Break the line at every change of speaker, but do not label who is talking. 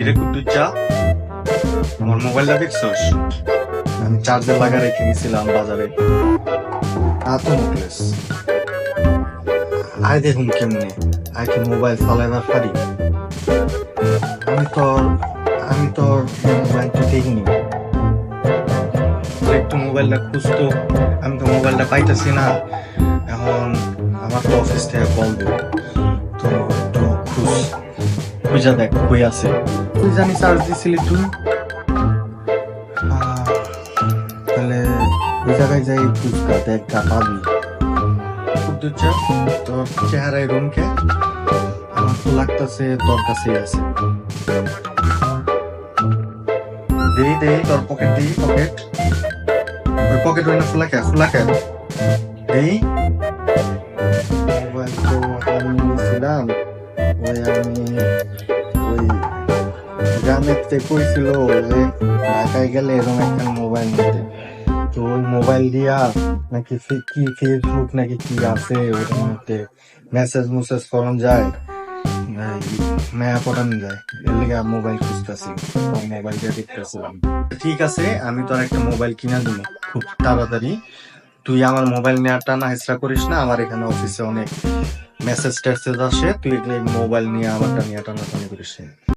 এটা কুদ্দুচ্চা আমার মোবাইলটা দেখছস? আমি চার্জার লাগা রেখে গেছিলাম বাজারে। এত মুখলেস আয় দেখুন কেমনে আয় কি মোবাইল চালাইবার পারি। আমি তোর মোবাইলটা দেখিনি, একটু মোবাইলটা খুঁজতো। আমি তো মোবাইলটা পাইতেছি না। এখন আমার তো অফিস থেকে কল দেব, তো একটু খুঁজা দেখ কই আছে। তুই জানি চার্জ দিছিলি তুই, তাহলে ওই জায়গায় যাই খুঁজকা দেখা পাবি। কুদ্দুচ্চা তোর চেহারায় রুমকে আমার তো লাগতেছে তোর কাছেই আছে। দেই তোর পকেট দিই, ওই পকেট ওই না খোলা দেই। মোবাইল তো আমি নিয়েছিলাম, ওই গ্রামের থেকে কইছিল যে ঢাকায় গেলে এরকম একটা মোবাইল নিতে। তো ওই মোবাইল দিয়া নাকি কি ফেসবুক নাকি কি আছে ওটার মধ্যে মেসেজ করানো যায়, মেয়া পটানো যায়। এর লেগে মোবাইল খুঁজতেছি, মোবাইল দিয়ে দেখতেছিলাম। ঠিক আছে, আমি তোর একটা মোবাইল কিনা দিব খুব তাড়াতাড়ি। তুই আমার মোবাইল নেওয়ার টানা হেসরা করিস না, আমার এখানে অফিসে অনেক মেসেজ টেসেজ আসে, তুই এগুলো মোবাইল নিয়ে আমারটা নিয়ে টানাটানি করিস না।